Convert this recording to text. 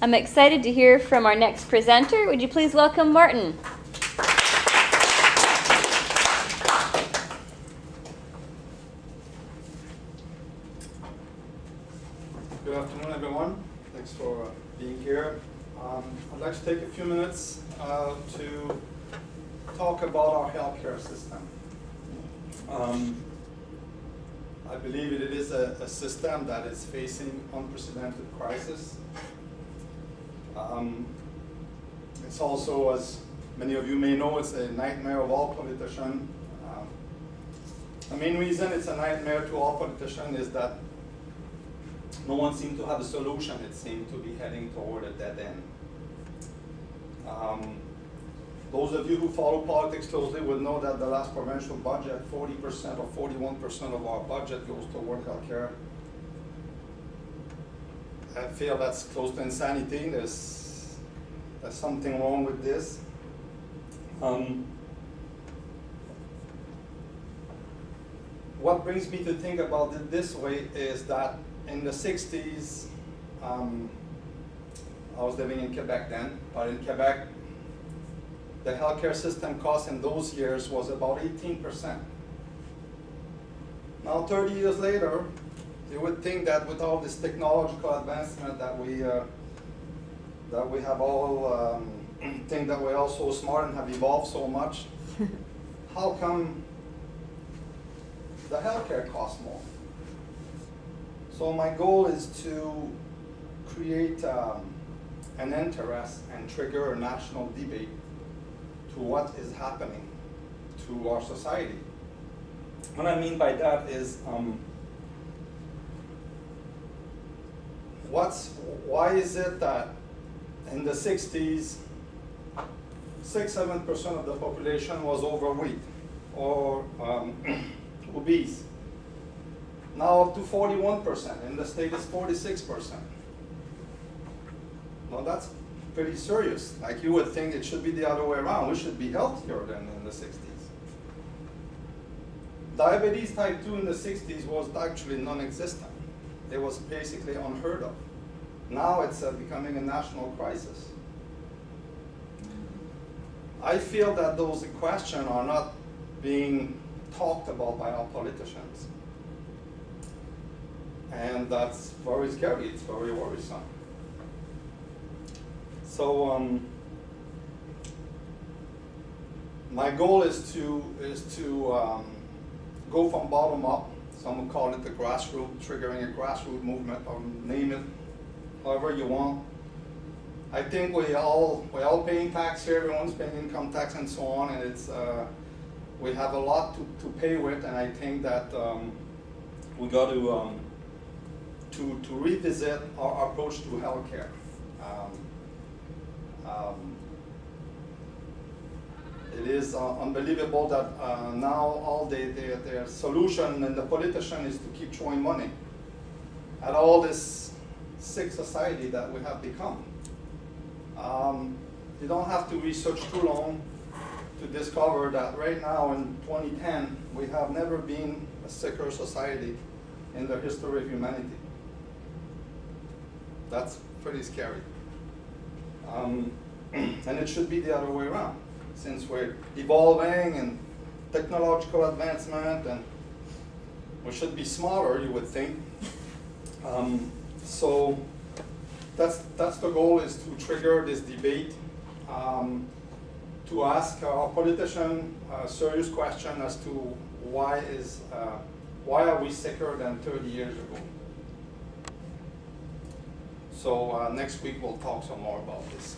I'm excited to hear from our next presenter. Would you please welcome Martin? Good afternoon, everyone. Thanks for being here. I'd like to take a few minutes to talk about our healthcare system. I believe it is a system that is facing unprecedented crisis. It's also, as many of you may know, it's a nightmare of all politicians. The main reason it's a nightmare to all politicians is that no one seemed to have a solution. It seemed to be heading toward a dead end. Those of you who follow politics closely will know that the last provincial budget, 40% or 41% of our budget goes toward healthcare. I feel that's close to insanity. There's something wrong with this. What brings me to think about it this way is that in the 60s, I was living in Quebec then, but in Quebec, the healthcare system cost in those years was about 18%. Now, 30 years later, you would think that with all this technological advancement that we have all think that we're all so smart and have evolved so much, how come the healthcare costs more? So my goal is to create an interest and trigger a national debate to what is happening to our society. What I mean by that is, why is it that in the 60s, 6-7% of the population was overweight or obese? Now up to 41%. In the state it's 46%. Now that's pretty serious. Like, you would think it should be the other way around. We should be healthier than in the 60s. Diabetes type 2 in the 60s was actually non-existent. It was basically unheard of. Now it's becoming a national crisis. I feel that those questions are not being talked about by our politicians. And that's very scary. It's very worrisome. So my goal is to go from bottom up. Some would call it the grassroots, triggering a grassroots movement, or name it however you want. I think we all paying tax here. Everyone's paying income tax and so on, and it's we have a lot to pay with. And I think that we got to revisit our approach to healthcare. It is unbelievable that now all their solution and the politician is to keep throwing money at all this sick society that we have become. You don't have to research too long to discover that right now in 2010, we have never been a sicker society in the history of humanity. That's pretty scary. And it should be the other way around, since we're evolving and technological advancement, and we should be smarter, you would think. So that's the goal, is to trigger this debate, to ask our politician a serious question as to why are we sicker than 30 years ago. So next week we'll talk some more about this.